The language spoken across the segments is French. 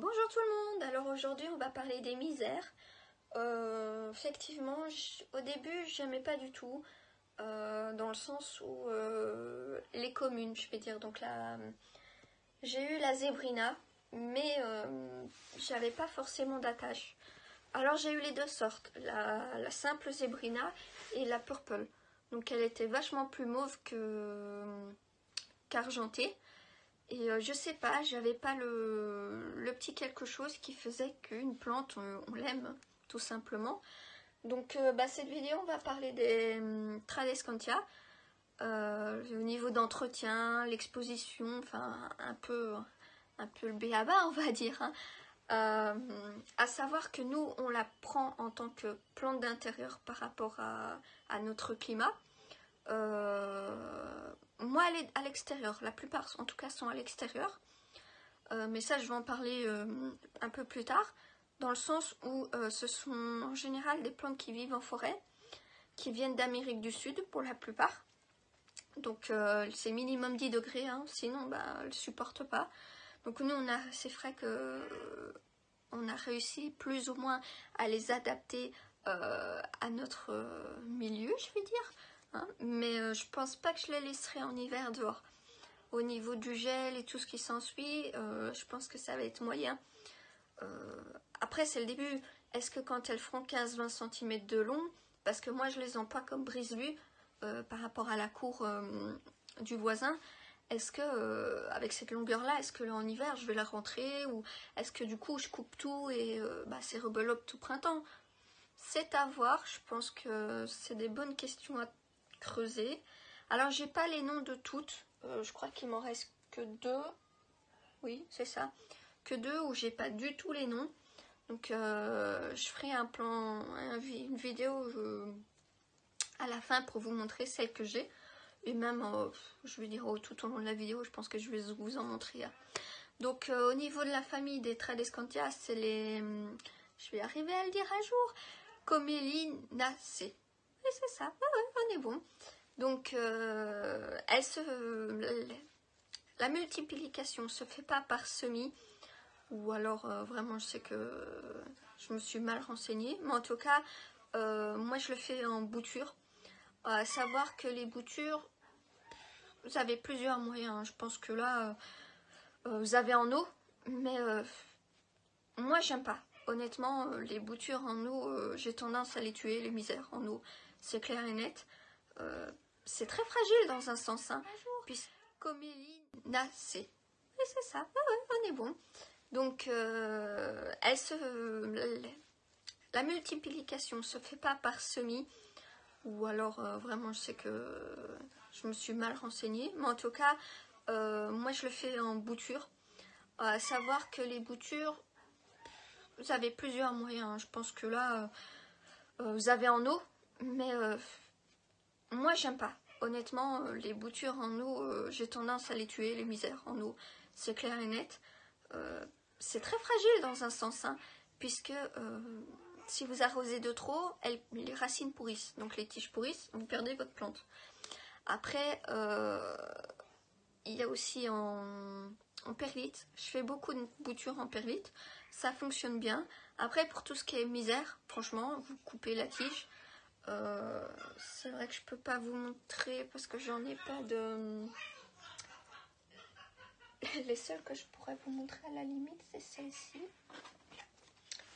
Bonjour tout le monde, alors aujourd'hui on va parler des misères. Effectivement, au début j'aimais pas du tout, dans le sens où les communes, je vais dire. Donc là, j'ai eu la zébrina, mais j'avais pas forcément d'attache. Alors j'ai eu les deux sortes, la simple zébrina et la purple. Donc elle était vachement plus mauve qu'argentée. Et je sais pas, j'avais pas le petit quelque chose qui faisait qu'une plante, on l'aime, tout simplement. Donc cette vidéo, on va parler des Tradescantia, au niveau d'entretien, l'exposition, enfin un peu le b.a.-ba, on va dire. Hein. À savoir que nous, on la prend en tant que plante d'intérieur par rapport à notre climat. Moi, elle est à l'extérieur, la plupart en tout cas sont à l'extérieur, mais ça je vais en parler un peu plus tard, dans le sens où ce sont en général des plantes qui vivent en forêt, qui viennent d'Amérique du Sud pour la plupart, donc c'est minimum 10 degrés, hein, sinon elles ne supportent pas. Donc nous c'est vrai que on a réussi plus ou moins à les adapter à notre milieu, je vais dire. Hein, mais je pense pas que je les laisserai en hiver dehors. Au niveau du gel et tout ce qui s'ensuit, je pense que ça va être moyen. Après, c'est le début. Est-ce que quand elles feront 15-20 cm de long, parce que moi je les emploie comme brise-vue par rapport à la cour du voisin, est-ce que avec cette longueur-là, est-ce que là, en hiver je vais la rentrer, ou est-ce que du coup je coupe tout et c'est rebelote tout printemps? C'est à voir. Je pense que c'est des bonnes questions à creuser. Alors j'ai pas les noms de toutes, je crois qu'il m'en reste que deux, oui c'est ça, que deux où j'ai pas du tout les noms. Donc je ferai une vidéo à la fin pour vous montrer celles que j'ai, et même je vais dire tout au long de la vidéo, je pense que je vais vous en montrer. Donc au niveau de la famille des Tradescantia, c'est les, je vais arriver à le dire un jour, Commellinacées. Oui c'est ça, on est bon. Donc la multiplication se fait pas par semis, ou alors vraiment je sais que je me suis mal renseignée, mais en tout cas moi je le fais en bouture. À savoir que les boutures, vous avez plusieurs moyens. Je pense que là vous avez en eau, mais moi j'aime pas. Honnêtement, les boutures en eau, j'ai tendance à les tuer, les misères en eau, c'est clair et net. C'est très fragile dans un sens, hein, puisque Commellinacées. Oui c'est ça, on est bon. Donc la multiplication se fait pas par semis, ou alors vraiment je sais que je me suis mal renseignée, mais en tout cas moi je le fais en bouture. À savoir que les boutures, vous avez plusieurs moyens. Je pense que là vous avez en eau, mais moi j'aime pas. Honnêtement, les boutures en eau, j'ai tendance à les tuer, les misères en eau, c'est clair et net. C'est très fragile dans un sens, hein, puisque si vous arrosez de trop, les racines pourrissent, donc les tiges pourrissent, vous perdez votre plante. Après, il y a aussi en perlite, je fais beaucoup de boutures en perlite, ça fonctionne bien. Après, pour tout ce qui est misère, franchement, vous coupez la tige. C'est vrai que je peux pas vous montrer parce que j'en ai pas de... Les seules que je pourrais vous montrer à la limite, c'est celle-ci.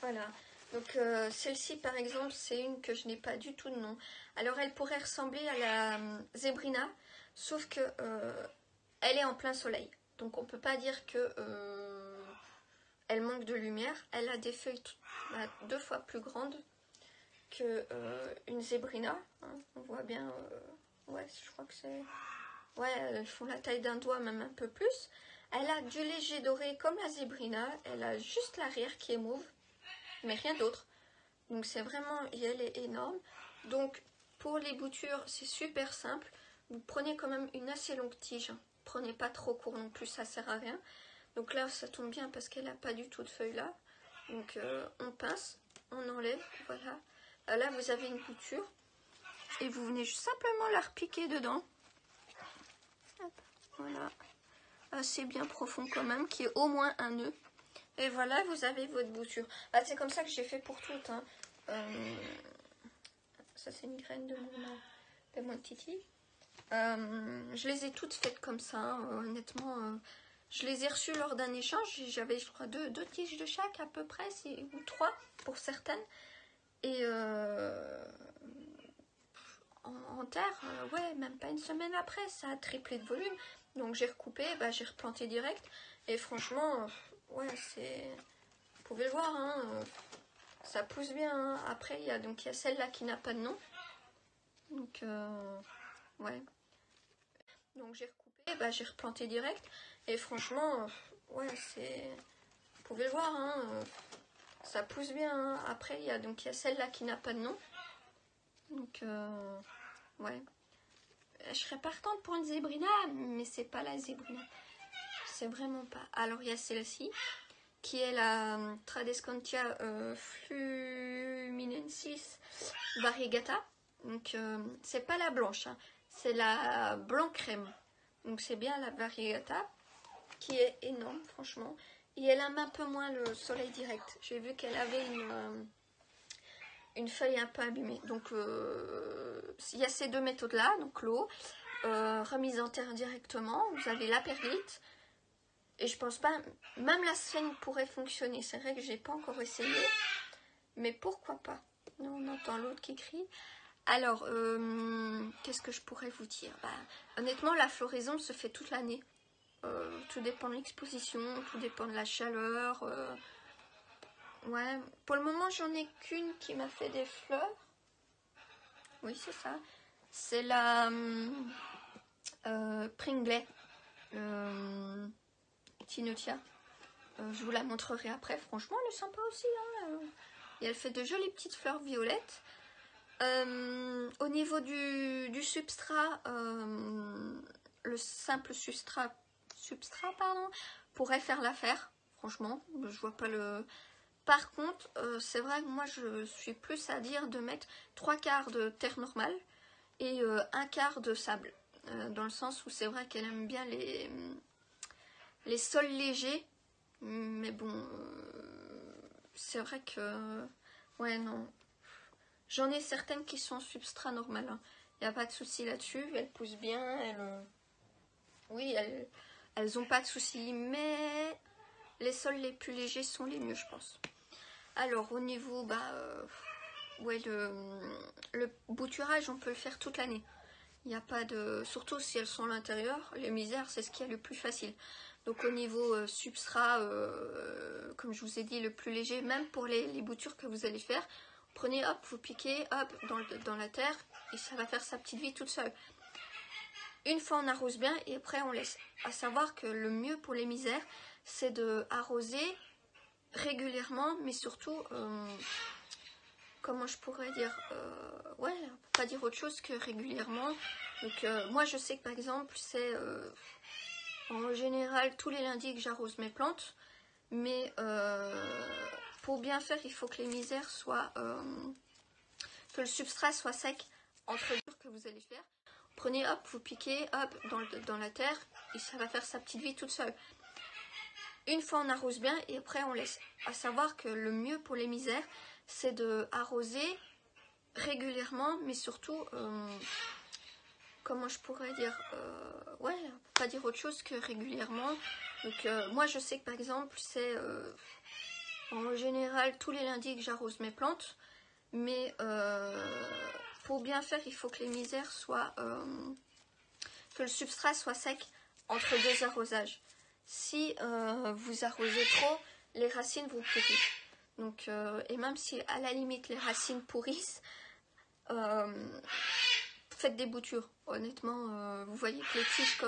Voilà. Donc celle-ci par exemple, c'est une que je n'ai pas du tout de nom. Alors elle pourrait ressembler à la zébrina, sauf que elle est en plein soleil. Donc on peut pas dire que elle manque de lumière. Elle a des feuilles 2 fois plus grandes que une zébrina. Hein. On voit bien, ouais, je crois que c'est... Ouais, elles font la taille d'un doigt, même un peu plus. Elle a du léger doré comme la zébrina. Elle a juste l'arrière qui est mauve, mais rien d'autre. Donc c'est vraiment, elle est énorme. Donc pour les boutures, c'est super simple. Vous prenez quand même une assez longue tige. Prenez pas trop court non plus, ça sert à rien. Donc là, ça tombe bien parce qu'elle n'a pas du tout de feuilles là. Donc on pince, on enlève, voilà. Là, vous avez une bouture. Et vous venez juste simplement la repiquer dedans. Hop, voilà. Assez bien profond quand même, qui est au moins un nœud. Et voilà, vous avez votre bouture. Ah, c'est comme ça que j'ai fait pour toutes. Hein. Ça, c'est une graine de mon titi. Je les ai toutes faites comme ça. Hein. Honnêtement, je les ai reçues lors d'un échange. J'avais, je crois, deux tiges de chaque à peu près, ou trois pour certaines. Et en terre, ouais, même pas une semaine après, ça a triplé de volume. Donc j'ai recoupé, bah, j'ai replanté direct. Et franchement, ouais, c'est... Vous pouvez le voir, hein, ça pousse bien. Hein. Après, il y a celle-là qui n'a pas de nom. Donc, ouais. Donc j'ai recoupé, bah, j'ai replanté direct. Et franchement, ouais, c'est... Vous pouvez le voir, hein, ça pousse bien. Hein. Après, il y a celle-là qui n'a pas de nom. Donc, ouais. Je serais partante pour une zébrina, mais c'est pas la zébrina. C'est vraiment pas. Alors, il y a celle-ci, qui est la Tradescantia fluminensis variegata. Donc, c'est pas la blanche, hein, c'est la blanc crème. Donc, c'est bien la variegata, qui est énorme, franchement. Et elle aime un peu moins le soleil direct. J'ai vu qu'elle avait une feuille un peu abîmée. Donc, il y a ces deux méthodes-là, donc l'eau, remise en terre directement. Vous avez la perlite. Et je pense pas, même la sphène pourrait fonctionner. C'est vrai que j'ai pas encore essayé, mais pourquoi pas. Non, on entend l'autre qui crie. Alors, qu'est-ce que je pourrais vous dire? Bah, honnêtement, la floraison se fait toute l'année. Tout dépend de l'exposition, tout dépend de la chaleur. Ouais, pour le moment, j'en ai qu'une qui m'a fait des fleurs. Oui, c'est ça. C'est la Pringley Tinotia. Je vous la montrerai après. Franchement, elle est sympa aussi. Hein. Et elle fait de jolies petites fleurs violettes. Au niveau du substrat, le simple substrat pardon, pourrait faire l'affaire. Franchement, je vois pas le... Par contre, c'est vrai que moi, je suis plus à dire de mettre 3/4 de terre normale et 1/4 de sable. Dans le sens où c'est vrai qu'elle aime bien les sols légers. Mais bon, c'est vrai que... Ouais, non. J'en ai certaines qui sont substrat normal. Hein. Il n'y a pas de souci là-dessus. Elles poussent bien. Oui, elles n'ont pas de souci. Mais les sols les plus légers sont les mieux, je pense. Alors, au niveau... ouais, le bouturage, on peut le faire toute l'année. Il n'y a pas de... Surtout si elles sont à l'intérieur. Les misères, c'est ce qui est le plus facile. Donc au niveau substrat, comme je vous ai dit, le plus léger, même pour les boutures que vous allez faire, prenez, hop, vous piquez, hop, dans la terre, et ça va faire sa petite vie toute seule. Une fois on arrose bien, et après on laisse. À savoir que le mieux pour les misères, c'est de arroser régulièrement, mais surtout, comment je pourrais dire, ouais, on peut pas dire autre chose que régulièrement. Donc moi je sais que par exemple, c'est... en général, tous les lundis que j'arrose mes plantes, mais pour bien faire, il faut que les misères soient, que le substrat soit sec entre les jours que vous allez faire. Prenez, hop, vous piquez, hop, dans la terre, et ça va faire sa petite vie toute seule. Une fois on arrose bien, et après on laisse. À savoir que le mieux pour les misères, c'est de arroser régulièrement, mais surtout... comment je pourrais dire, ouais, on peut pas dire autre chose que régulièrement. Donc moi je sais que par exemple c'est en général tous les lundis que j'arrose mes plantes, mais pour bien faire il faut que les misères soient, que le substrat soit sec entre deux arrosages. Si vous arrosez trop, les racines vous pourrissent. Donc et même si à la limite les racines pourrissent, faites des boutures. Honnêtement, vous voyez que les tiges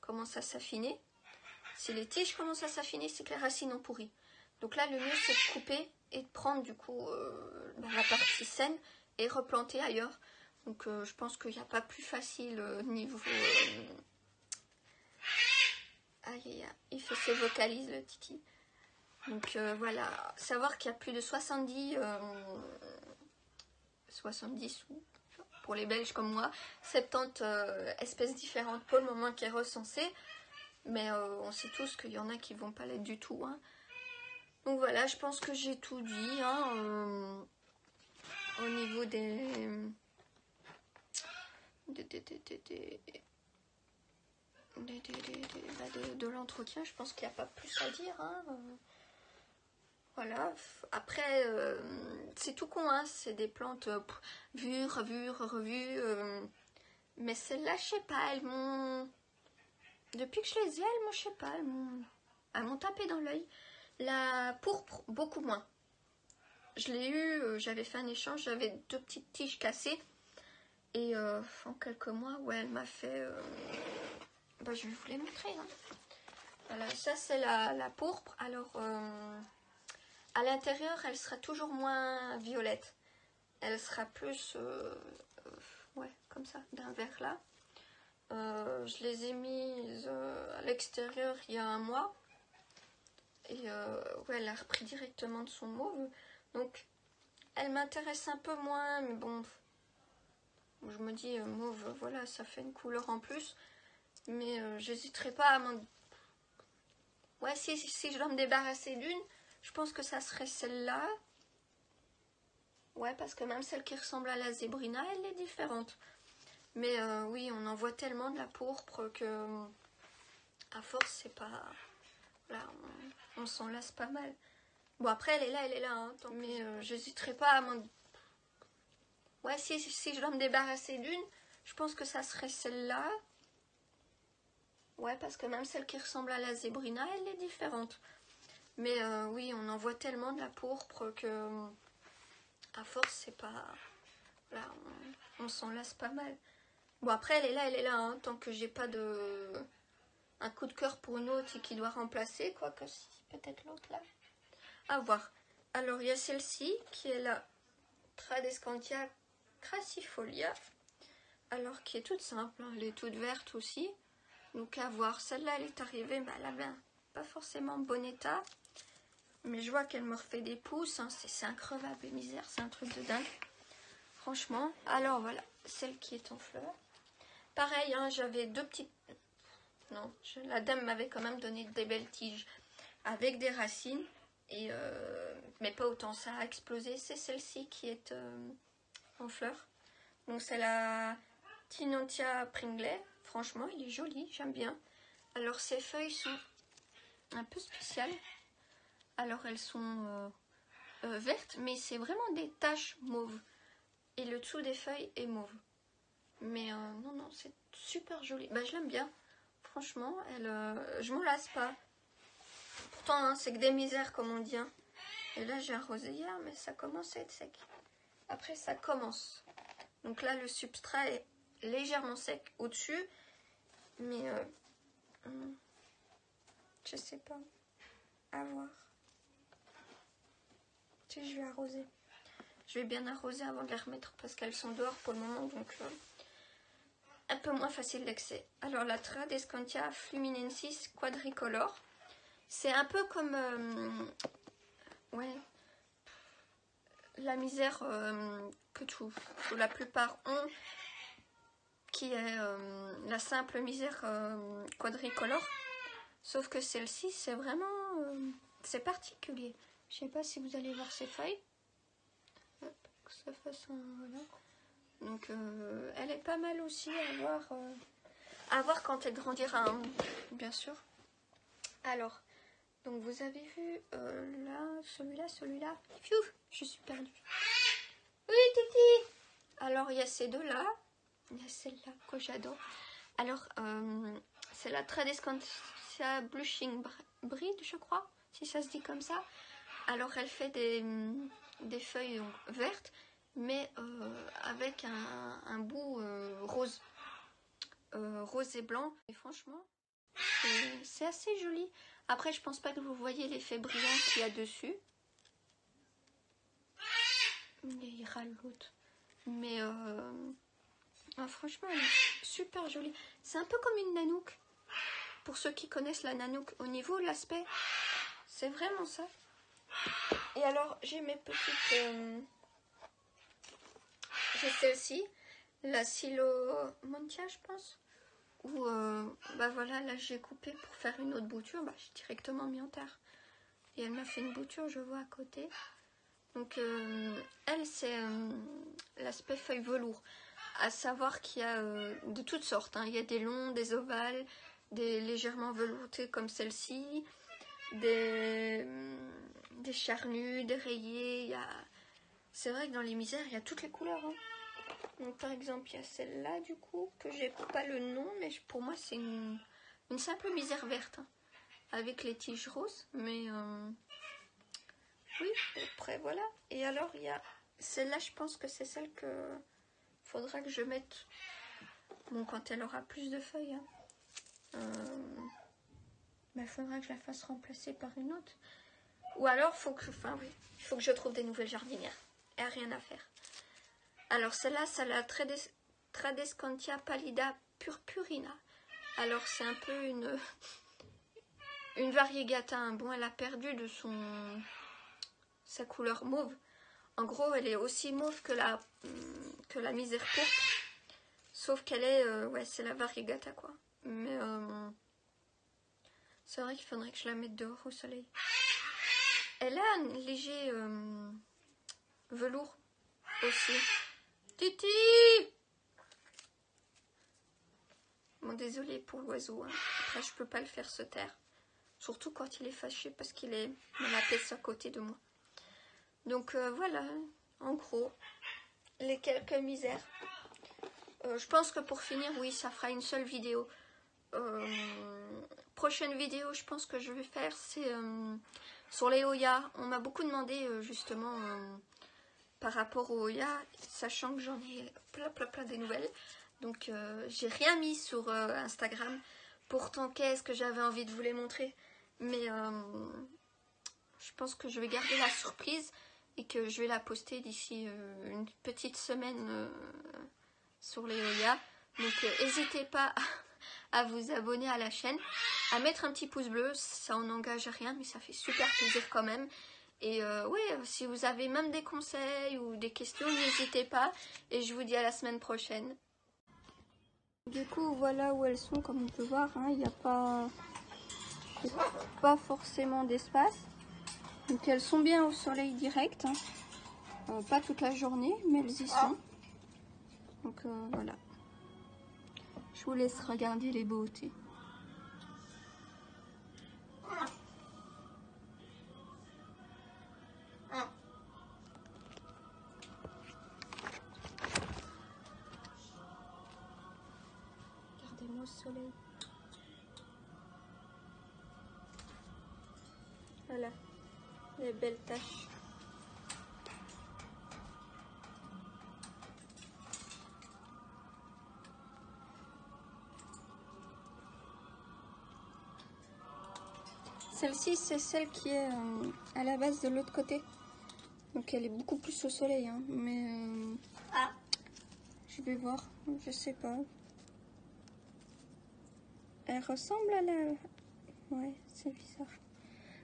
commencent à s'affiner. Si les tiges commencent à s'affiner, c'est que les racines ont pourri. Donc là, le mieux, c'est de couper et de prendre du coup la partie saine et replanter ailleurs. Donc je pense qu'il n'y a pas plus facile niveau... Aïe, aïe, aïe, il fait ses vocalises, le titi. Donc voilà, savoir qu'il y a plus de 70 ou... pour les Belges comme moi, 70 espèces différentes pour le moment qui est recensée, mais on sait tous qu'il y en a qui vont pas l'être du tout. Hein. Donc voilà, je pense que j'ai tout dit hein, au niveau de l'entretien. Je pense qu'il n'y a pas plus à dire. Hein. Voilà. Après, c'est tout con. Hein. C'est des plantes vues, revues, revues. Mais celles-là, je sais pas, elles m'ont... Depuis que je les ai, elles m'ont, je sais pas, elles m'ont tapé dans l'œil. La pourpre, beaucoup moins. Je l'ai eu, j'avais fait un échange, j'avais 2 petites tiges cassées. Et en quelques mois, ouais, elle m'a fait... Bah, je vais vous les montrer. Hein. Voilà, ça c'est la pourpre. Alors, à l'intérieur, elle sera toujours moins violette. Elle sera plus... ouais, comme ça, d'un vert là. Je les ai mises à l'extérieur il y a un mois. Et ouais, elle a repris directement de son mauve. Donc, elle m'intéresse un peu moins. Mais bon, je me dis, mauve, voilà, ça fait une couleur en plus. Mais j'hésiterai pas à m'en... Ouais, si je dois me débarrasser d'une, je pense que ça serait celle-là. Ouais, parce que même celle qui ressemble à la zébrina, elle est différente. Mais oui, on en voit tellement de la pourpre que... à force, c'est pas... Voilà, on s'en lasse pas mal. Bon, après, elle est là. Hein, mais j'hésiterai pas à m'en... Ouais, si je dois me débarrasser d'une, je pense que ça serait celle-là. Ouais, parce que même celle qui ressemble à la zébrina, elle est différente. Mais oui, on en voit tellement de la pourpre que... à force, c'est pas... Voilà, on s'en lasse pas mal. Bon, après, elle est là. Hein, tant que j'ai pas de... un coup de cœur pour une autre et qui doit remplacer, quoique si, peut-être l'autre là. À voir. Alors, il y a celle-ci qui est la Tradescantia crassifolia. Alors, qui est toute simple. Hein, elle est toute verte aussi. Donc, à voir. Celle-là, elle est arrivée, mais elle avait pas forcément bon état. Mais je vois qu'elle me refait des pouces. Hein, c'est increvable, misère. C'est un truc de dingue. Franchement. Alors, voilà. Celle qui est en fleurs. Pareil, hein, j'avais 2 petites... Non, la dame m'avait quand même donné des belles tiges avec des racines. Et mais pas autant, ça a explosé. C'est celle-ci qui est en fleurs. Donc c'est la Tinontia Pringley. Franchement, il est joli, j'aime bien. Alors ces feuilles sont un peu spéciales. Alors elles sont vertes, mais c'est vraiment des taches mauves. Et le dessous des feuilles est mauve. Mais non, c'est super joli. Bah, je l'aime bien. Franchement, je m'en lasse pas. Pourtant, hein, c'est que des misères, comme on dit. Hein. Et là, j'ai arrosé hier, mais ça commence à être sec. Après, ça commence. Donc là, le substrat est légèrement sec au-dessus. Mais, je sais pas. À voir. Tu sais, je vais arroser. Je vais bien arroser avant de les remettre parce qu'elles sont dehors pour le moment. Donc, un peu moins facile d'accès. Alors, la Tradescantia fluminensis quadricolore. C'est un peu comme... ouais... la misère que la plupart ont, qui est la simple misère quadricolore. Sauf que celle-ci, c'est vraiment... c'est particulier. Je sais pas si vous allez voir ces feuilles. Hop, que ça fasse un... Voilà. Donc, elle est pas mal aussi à voir quand elle grandira, hein, bien sûr. Alors, donc vous avez vu là, celui-là. Pfiou, je suis perdue. Oui, Titi. Alors, il y a ces deux-là. Il y a celle-là que j'adore. Alors, c'est la Tradescantia Blushing Breed, je crois, si ça se dit comme ça. Alors, elle fait des feuilles donc, vertes, mais avec un bout rose. Rose et blanc. Et franchement, c'est assez joli. Après, je pense pas que vous voyez l'effet brillant qu'il y a dessus. Il râle l'autre. Mais franchement, elle est super jolie. C'est un peu comme une nanook. Pour ceux qui connaissent la nanook, au niveau de l'aspect, c'est vraiment ça. Et alors, j'ai mes petites... j'ai celle-ci, la Silomontia, je pense. Où, bah voilà, là j'ai coupé pour faire une autre bouture. Bah, j'ai directement mis en terre. Et elle m'a fait une bouture, je vois à côté. Donc elle, c'est l'aspect feuille velours. À savoir qu'il y a de toutes sortes. Hein. Il y a des longs, des ovales, des légèrement veloutés comme celle-ci, des charnus, des rayés. C'est vrai que dans les misères, il y a toutes les couleurs. Hein. Donc par exemple, il y a celle-là du coup, que j'ai pas le nom, mais pour moi c'est une simple misère verte. Hein, avec les tiges roses, mais oui, après voilà. Et alors il y a celle-là, je pense que c'est celle que faudra que je mette, bon, quand elle aura plus de feuilles. Hein. Il faudra que je la fasse remplacer par une autre. Ou alors, faut que je trouve des nouvelles jardinières. Il n'y a rien à faire. Alors celle-là, c'est la Tradescantia pallida purpurina. Alors c'est un peu une variegata. Hein. Bon, elle a perdu de sa couleur mauve. En gros, elle est aussi mauve que la misère pourpre. Sauf qu'elle est, ouais, c'est la variegata quoi. Mais c'est vrai qu'il faudrait que je la mette dehors au soleil. Elle a un léger velours aussi. Titi! Bon, désolée pour l'oiseau. Hein. Après, je peux pas le faire se taire. Surtout quand il est fâché parce qu'il est dans la pièce à côté de moi. Donc voilà, en gros, les quelques misères. Je pense que pour finir, oui, ça fera une seule vidéo. Prochaine vidéo, je pense que je vais faire, c'est sur les Hoya. On m'a beaucoup demandé justement par rapport aux Hoya, sachant que j'en ai plein des nouvelles. Donc j'ai rien mis sur Instagram. Pourtant, qu'est-ce que j'avais envie de vous les montrer. Mais je pense que je vais garder la surprise et que je vais la poster d'ici une petite semaine sur les Hoya. Donc n'hésitez pas à vous abonner à la chaîne, à mettre un petit pouce bleu, ça en engage rien mais ça fait super plaisir quand même. Et ouais, si vous avez même des conseils ou des questions, n'hésitez pas et je vous dis à la semaine prochaine. Du coup voilà où elles sont, comme on peut voir, hein, il n'y a pas forcément d'espace. Donc elles sont bien au soleil direct, hein. Pas toute la journée mais elles y sont. Donc voilà. Je vous laisse regarder les beautés. Regardez-moi au soleil. Voilà, les belles taches. Celle-ci, c'est celle qui est à la base de l'autre côté. Donc elle est beaucoup plus au soleil. Hein. Mais je vais voir, je sais pas. Elle ressemble à la... Ouais, c'est bizarre.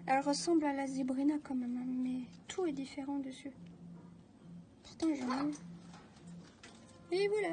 Elle ressemble à la Zebrina quand même. Hein. Mais tout est différent dessus. Pourtant j'en ai... Et voilà.